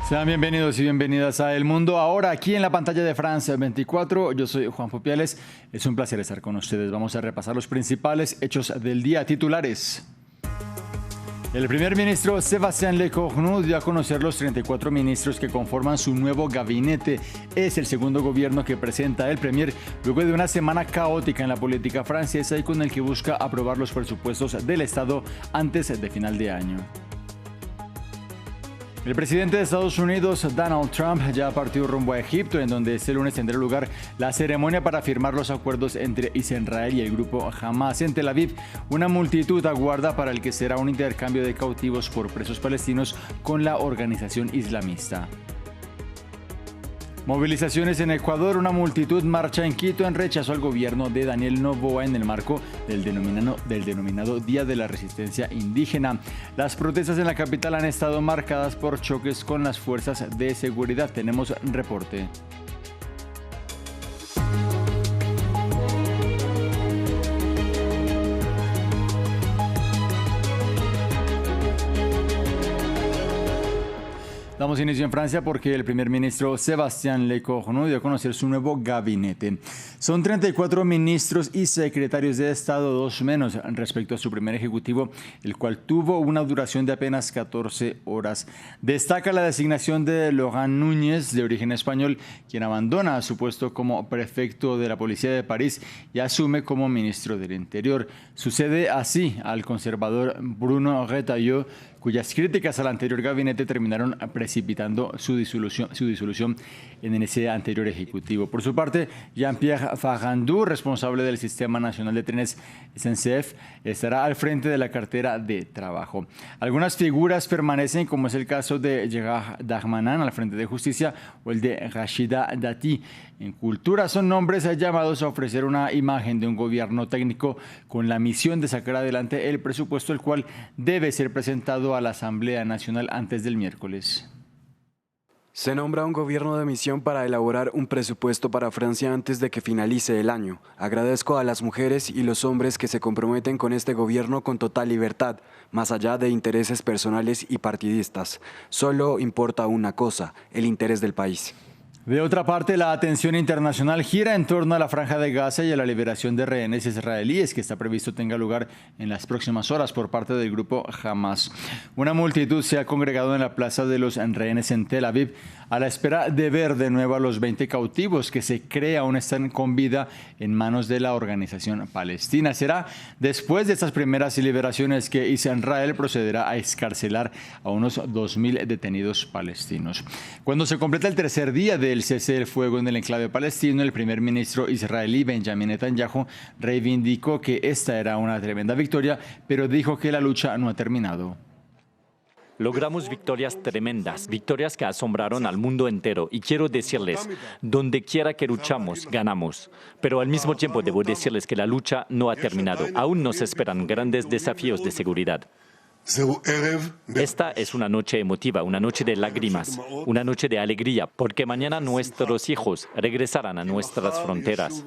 Sean bienvenidos y bienvenidas a El Mundo Ahora, aquí en la pantalla de France 24. Yo soy Juan Popiales. Es un placer estar con ustedes. Vamos a repasar los principales hechos del día. Titulares. El primer ministro Sébastien Lecornu dio a conocer los 34 ministros que conforman su nuevo gabinete. Es el segundo gobierno que presenta el premier luego de una semana caótica en la política francesa y con el que busca aprobar los presupuestos del Estado antes de final de año. El presidente de Estados Unidos, Donald Trump, ya partió rumbo a Egipto, en donde este lunes tendrá lugar la ceremonia para firmar los acuerdos entre Israel y el grupo Hamas. En Tel Aviv, una multitud aguarda para el que será un intercambio de cautivos por presos palestinos con la organización islamista. Movilizaciones en Ecuador. Una multitud marcha en Quito en rechazo al gobierno de Daniel Noboa en el marco del denominado Día de la Resistencia Indígena. Las protestas en la capital han estado marcadas por choques con las fuerzas de seguridad. Tenemos reporte. Damos inicio en Francia porque el primer ministro Sébastien Lecornu dio a conocer su nuevo gabinete. Son 34 ministros y secretarios de Estado, 2 menos respecto a su primer ejecutivo, el cual tuvo una duración de apenas 14 horas. Destaca la designación de Laurent Núñez, de origen español, quien abandona su puesto como prefecto de la Policía de París y asume como ministro del Interior. Sucede así al conservador Bruno Retailleau, cuyas críticas al anterior gabinete terminaron precipitando su disolución en ese anterior ejecutivo. Por su parte, Jean-Pierre Farandou, responsable del Sistema Nacional de Trenes SNCF, estará al frente de la cartera de trabajo. Algunas figuras permanecen, como es el caso de Gérald Darmanin al frente de Justicia o el de Rachida Dati. En Cultura son nombres llamados a ofrecer una imagen de un gobierno técnico con la misión de sacar adelante el presupuesto, el cual debe ser presentado a la Asamblea Nacional antes del miércoles. Se nombra un gobierno de misión para elaborar un presupuesto para Francia antes de que finalice el año. Agradezco a las mujeres y los hombres que se comprometen con este gobierno con total libertad, más allá de intereses personales y partidistas. Solo importa una cosa, el interés del país. De otra parte, la atención internacional gira en torno a la Franja de Gaza y a la liberación de rehenes israelíes que está previsto tenga lugar en las próximas horas por parte del grupo Hamas. Una multitud se ha congregado en la Plaza de los Rehenes en Tel Aviv a la espera de ver de nuevo a los 20 cautivos que se cree aún están con vida en manos de la organización palestina. Será después de estas primeras liberaciones que Israel procederá a excarcelar a unos 2.000 detenidos palestinos. Cuando se completa el tercer día del cese del fuego en el enclave palestino, el primer ministro israelí Benjamin Netanyahu reivindicó que esta era una tremenda victoria, pero dijo que la lucha no ha terminado. Logramos victorias tremendas, victorias que asombraron al mundo entero. Y quiero decirles, donde quiera que luchamos, ganamos. Pero al mismo tiempo debo decirles que la lucha no ha terminado. Aún nos esperan grandes desafíos de seguridad. Esta es una noche emotiva, una noche de lágrimas, una noche de alegría, porque mañana nuestros hijos regresarán a nuestras fronteras.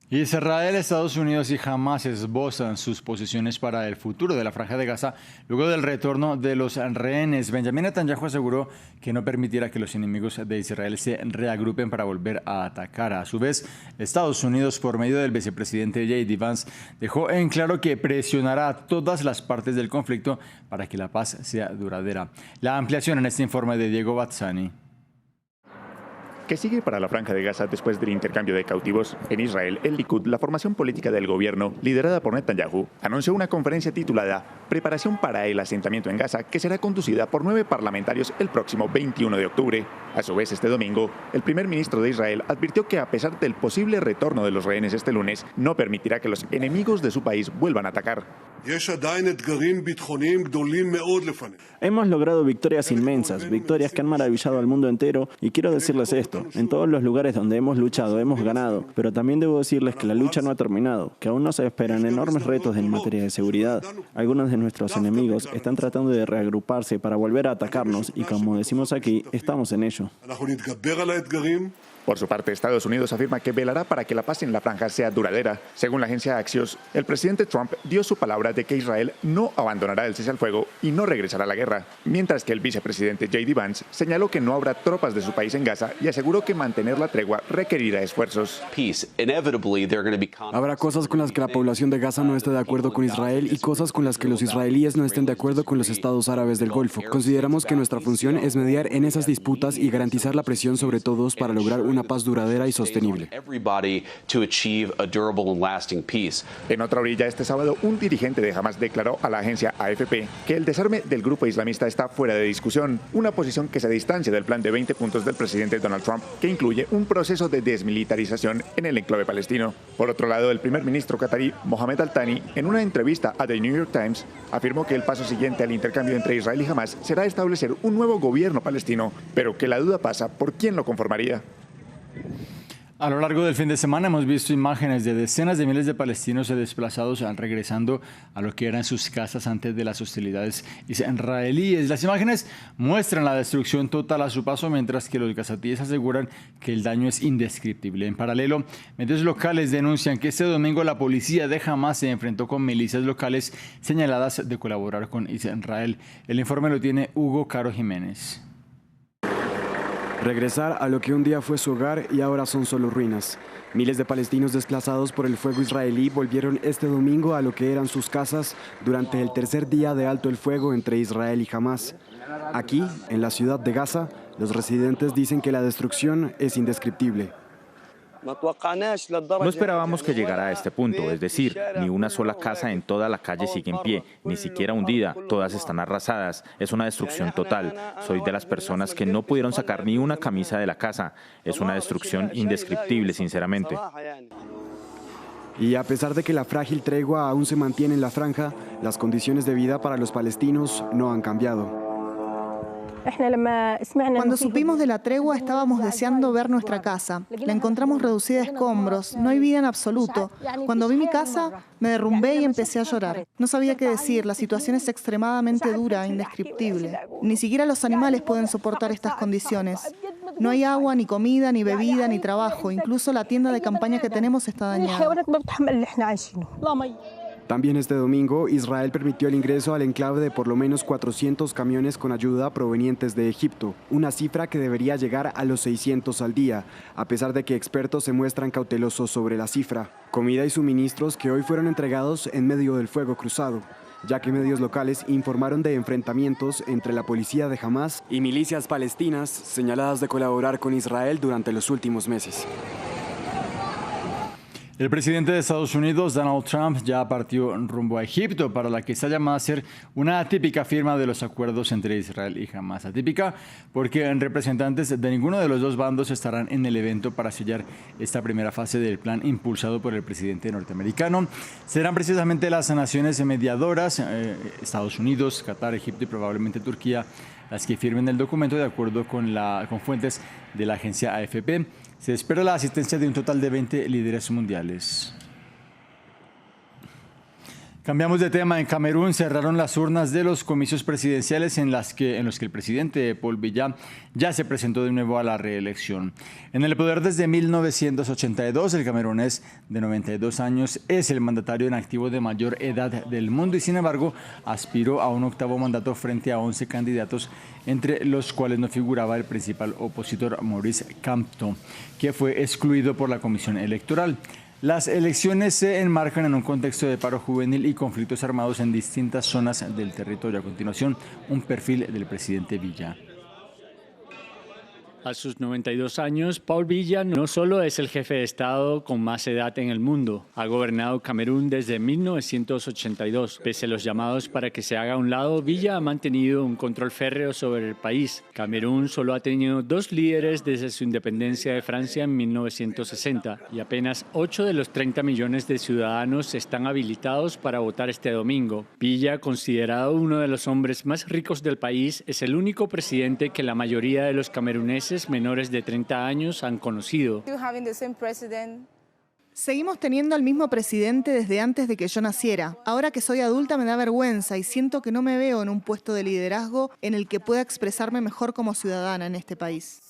Israel, Estados Unidos y Hamas esbozan sus posiciones para el futuro de la Franja de Gaza luego del retorno de los rehenes. Benjamin Netanyahu aseguró que no permitirá que los enemigos de Israel se reagrupen para volver a atacar. A su vez, Estados Unidos, por medio del vicepresidente J.D. Vance, dejó en claro que presionará a todas las partes del conflicto para que la paz sea duradera. La ampliación en este informe de Diego Bazzani. ¿Qué sigue para la Franja de Gaza después del intercambio de cautivos? En Israel, el Likud, la formación política del gobierno, liderada por Netanyahu, anunció una conferencia titulada Preparación para el asentamiento en Gaza, que será conducida por 9 parlamentarios el próximo 21 de octubre. A su vez, este domingo, el primer ministro de Israel advirtió que a pesar del posible retorno de los rehenes este lunes, no permitirá que los enemigos de su país vuelvan a atacar. Hemos logrado victorias inmensas, victorias que han maravillado al mundo entero, y quiero decirles esto, en todos los lugares donde hemos luchado hemos ganado, pero también debo decirles que la lucha no ha terminado, que aún nos esperan enormes retos en materia de seguridad. Algunos de nuestros enemigos están tratando de reagruparse para volver a atacarnos y, como decimos aquí, estamos en ello. Por su parte, Estados Unidos afirma que velará para que la paz en la franja sea duradera. Según la agencia Axios, el presidente Trump dio su palabra de que Israel no abandonará el cese al fuego y no regresará a la guerra, mientras que el vicepresidente J.D. Vance señaló que no habrá tropas de su país en Gaza y aseguró que mantener la tregua requerirá esfuerzos. Habrá cosas con las que la población de Gaza no esté de acuerdo con Israel y cosas con las que los israelíes no estén de acuerdo con los estados árabes del Golfo. Consideramos que nuestra función es mediar en esas disputas y garantizar la presión sobre todos para lograr una paz duradera y sostenible. En otra orilla, este sábado, un dirigente de Hamas declaró a la agencia AFP que el desarme del grupo islamista está fuera de discusión, una posición que se distancia del plan de 20 puntos del presidente Donald Trump, que incluye un proceso de desmilitarización en el enclave palestino. Por otro lado, el primer ministro qatarí, Mohamed Al-Thani, en una entrevista a The New York Times, afirmó que el paso siguiente al intercambio entre Israel y Hamas será establecer un nuevo gobierno palestino, pero que la duda pasa por quién lo conformaría. A lo largo del fin de semana hemos visto imágenes de decenas de miles de palestinos desplazados regresando a lo que eran sus casas antes de las hostilidades israelíes. Las imágenes muestran la destrucción total a su paso, mientras que los gazatíes aseguran que el daño es indescriptible. En paralelo, medios locales denuncian que este domingo la policía de Hamas se enfrentó con milicias locales señaladas de colaborar con Israel. El informe lo tiene Hugo Caro Jiménez. Regresar a lo que un día fue su hogar y ahora son solo ruinas. Miles de palestinos desplazados por el fuego israelí volvieron este domingo a lo que eran sus casas durante el tercer día de alto el fuego entre Israel y Hamas. Aquí, en la ciudad de Gaza, los residentes dicen que la destrucción es indescriptible. No esperábamos que llegara a este punto, es decir, ni una sola casa en toda la calle sigue en pie, ni siquiera hundida, todas están arrasadas, es una destrucción total. Soy de las personas que no pudieron sacar ni una camisa de la casa, es una destrucción indescriptible, sinceramente. Y a pesar de que la frágil tregua aún se mantiene en la franja, las condiciones de vida para los palestinos no han cambiado. Cuando supimos de la tregua estábamos deseando ver nuestra casa. La encontramos reducida a escombros, no hay vida en absoluto. Cuando vi mi casa, me derrumbé y empecé a llorar. No sabía qué decir, la situación es extremadamente dura, indescriptible. Ni siquiera los animales pueden soportar estas condiciones. No hay agua, ni comida, ni bebida, ni trabajo. Incluso la tienda de campaña que tenemos está dañada. También este domingo, Israel permitió el ingreso al enclave de por lo menos 400 camiones con ayuda provenientes de Egipto, una cifra que debería llegar a los 600 al día, a pesar de que expertos se muestran cautelosos sobre la cifra. Comida y suministros que hoy fueron entregados en medio del fuego cruzado, ya que medios locales informaron de enfrentamientos entre la policía de Hamas y milicias palestinas señaladas de colaborar con Israel durante los últimos meses. El presidente de Estados Unidos, Donald Trump, ya partió rumbo a Egipto para la que está llamada a ser una atípica firma de los acuerdos entre Israel y Hamas. Atípica porque representantes de ninguno de los dos bandos estarán en el evento para sellar esta primera fase del plan impulsado por el presidente norteamericano. Serán precisamente las naciones mediadoras, Estados Unidos, Qatar, Egipto y probablemente Turquía, las que firmen el documento de acuerdo con fuentes de la agencia AFP. Se espera la asistencia de un total de 20 líderes mundiales. Cambiamos de tema. En Camerún cerraron las urnas de los comicios presidenciales en los que el presidente Paul Biya ya se presentó de nuevo a la reelección. En el poder desde 1982, el camerunés de 92 años es el mandatario en activo de mayor edad del mundo y, sin embargo, aspiró a un octavo mandato frente a 11 candidatos, entre los cuales no figuraba el principal opositor Maurice Kamto, que fue excluido por la Comisión Electoral. Las elecciones se enmarcan en un contexto de paro juvenil y conflictos armados en distintas zonas del territorio. A continuación, un perfil del presidente Biya. A sus 92 años, Paul Biya no solo es el jefe de Estado con más edad en el mundo, ha gobernado Camerún desde 1982. Pese a los llamados para que se haga a un lado, Biya ha mantenido un control férreo sobre el país. Camerún solo ha tenido 2 líderes desde su independencia de Francia en 1960 y apenas 8 de los 30 millones de ciudadanos están habilitados para votar este domingo. Biya, considerado uno de los hombres más ricos del país, es el único presidente que la mayoría de los cameruneses menores de 30 años han conocido. Seguimos teniendo al mismo presidente desde antes de que yo naciera. Ahora que soy adulta me da vergüenza y siento que no me veo en un puesto de liderazgo en el que pueda expresarme mejor como ciudadana en este país.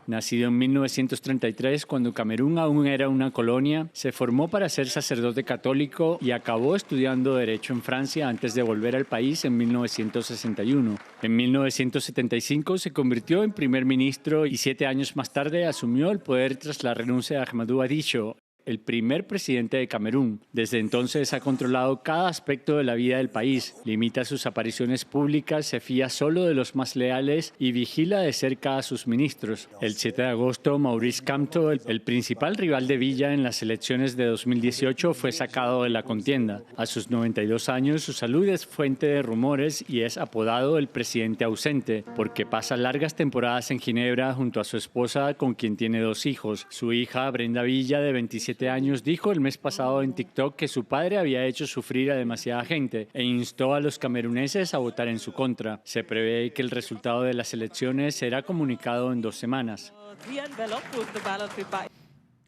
Nacido en 1933, cuando Camerún aún era una colonia, se formó para ser sacerdote católico y acabó estudiando Derecho en Francia antes de volver al país en 1961. En 1975 se convirtió en primer ministro y 7 años más tarde asumió el poder tras la renuncia de Ahmadou Ahidjo, el primer presidente de Camerún. Desde entonces ha controlado cada aspecto de la vida del país, limita sus apariciones públicas, se fía solo de los más leales y vigila de cerca a sus ministros. El 7 de agosto, Maurice Kamto, el principal rival de Villa en las elecciones de 2018, fue sacado de la contienda. A sus 92 años, su salud es fuente de rumores y es apodado el presidente ausente, porque pasa largas temporadas en Ginebra junto a su esposa, con quien tiene 2 hijos. Su hija, Brenda Villa, de 27 años, dijo el mes pasado en TikTok que su padre había hecho sufrir a demasiada gente e instó a los cameruneses a votar en su contra. Se prevé que el resultado de las elecciones será comunicado en 2 semanas.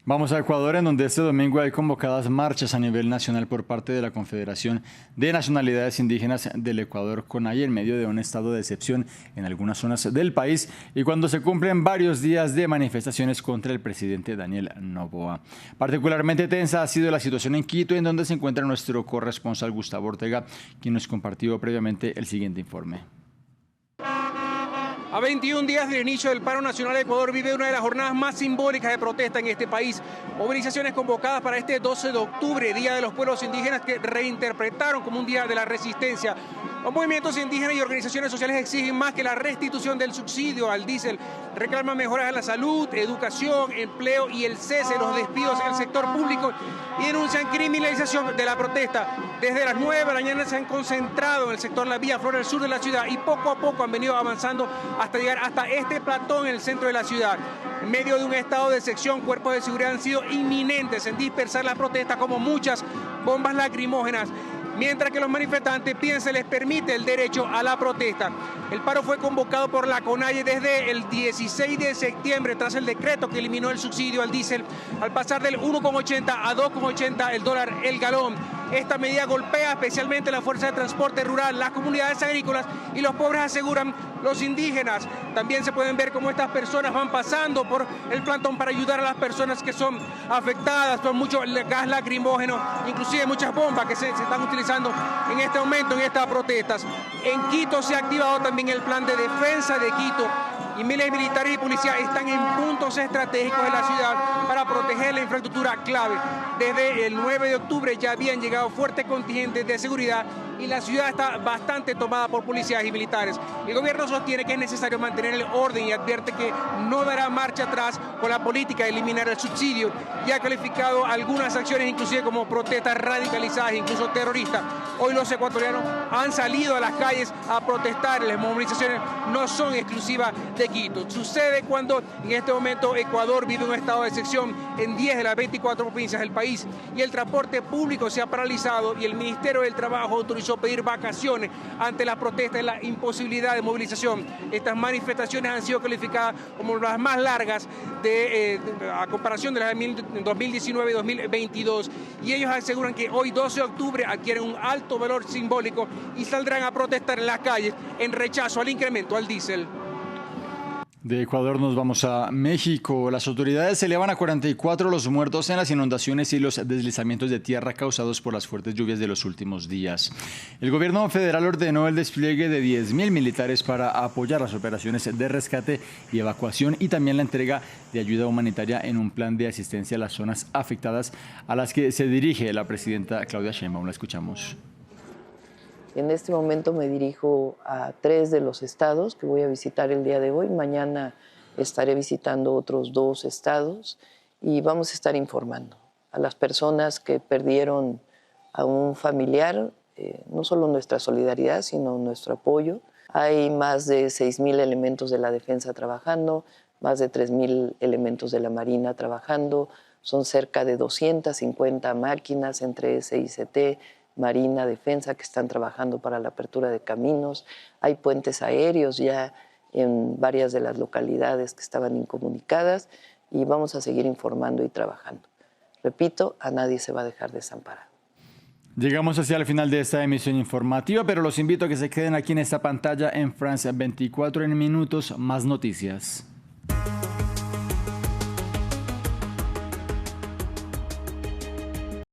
Vamos a Ecuador, en donde este domingo hay convocadas marchas a nivel nacional por parte de la Confederación de Nacionalidades Indígenas del Ecuador, CONAIE, en medio de un estado de excepción en algunas zonas del país y cuando se cumplen varios días de manifestaciones contra el presidente Daniel Noboa. Particularmente tensa ha sido la situación en Quito, en donde se encuentra nuestro corresponsal Gustavo Ortega, quien nos compartió previamente el siguiente informe. A 21 días del inicio del paro nacional, Ecuador vive una de las jornadas más simbólicas de protesta en este país. Movilizaciones convocadas para este 12 de octubre, Día de los Pueblos Indígenas, que reinterpretaron como un día de la resistencia. Los movimientos indígenas y organizaciones sociales exigen más que la restitución del subsidio al diésel. Reclaman mejoras en la salud, educación, empleo y el cese de los despidos en el sector público y denuncian criminalización de la protesta. Desde las 9 de la mañana se han concentrado en el sector La Vía Flor, el sur de la ciudad, y poco a poco han venido avanzando hasta llegar hasta este platón en el centro de la ciudad. En medio de un estado de excepción, cuerpos de seguridad han sido inminentes en dispersar la protesta, como muchas bombas lacrimógenas, mientras que los manifestantes piden se les permite el derecho a la protesta. El paro fue convocado por la CONAIE desde el 16 de septiembre, tras el decreto que eliminó el subsidio al diésel, al pasar del 1,80 a 2,80 el dólar el galón. Esta medida golpea especialmente la fuerza de transporte rural, las comunidades agrícolas y los pobres, aseguran los indígenas. También se pueden ver cómo estas personas van pasando por el plantón para ayudar a las personas que son afectadas por mucho gas lacrimógeno, inclusive muchas bombas que se están utilizando en este momento en estas protestas. En Quito se ha activado también el plan de defensa de Quito y miles de militares y policías están en puntos estratégicos de la ciudad para proteger la infraestructura clave. Desde el 9 de octubre ya habían llegado fuertes contingentes de seguridad y la ciudad está bastante tomada por policías y militares. El gobierno sostiene que es necesario mantener el orden y advierte que no dará marcha atrás con la política de eliminar el subsidio y ha calificado algunas acciones inclusive como protestas radicalizadas, incluso terroristas. Hoy los ecuatorianos han salido a las calles a protestar. Las movilizaciones no son exclusivas de Quito. Sucede cuando en este momento Ecuador vive un estado de excepción en 10 de las 24 provincias del país y el transporte público se ha paralizado y el Ministerio del Trabajo autorizó pedir vacaciones ante las protestas y la imposibilidad de movilización. Estas manifestaciones han sido calificadas como las más largas a comparación de las de 2019 y 2022 y ellos aseguran que hoy 12 de octubre adquieren un alto valor simbólico y saldrán a protestar en las calles en rechazo al incremento al diésel. De Ecuador nos vamos a México. Las autoridades elevan a 44 los muertos en las inundaciones y los deslizamientos de tierra causados por las fuertes lluvias de los últimos días. El gobierno federal ordenó el despliegue de 10.000 militares para apoyar las operaciones de rescate y evacuación y también la entrega de ayuda humanitaria en un plan de asistencia a las zonas afectadas a las que se dirige la presidenta Claudia Sheinbaum. La escuchamos. En este momento me dirijo a 3 de los estados que voy a visitar el día de hoy. Mañana estaré visitando otros 2 estados y vamos a estar informando a las personas que perdieron a un familiar, no solo nuestra solidaridad, sino nuestro apoyo. Hay más de 6.000 elementos de la defensa trabajando, más de 3.000 elementos de la Marina trabajando, son cerca de 250 máquinas entre SICT, Marina, Defensa, que están trabajando para la apertura de caminos. Hay puentes aéreos ya en varias de las localidades que estaban incomunicadas y vamos a seguir informando y trabajando. Repito, a nadie se va a dejar desamparado. Llegamos hacia el final de esta emisión informativa, pero los invito a que se queden aquí en esta pantalla en France 24 minutos, más noticias.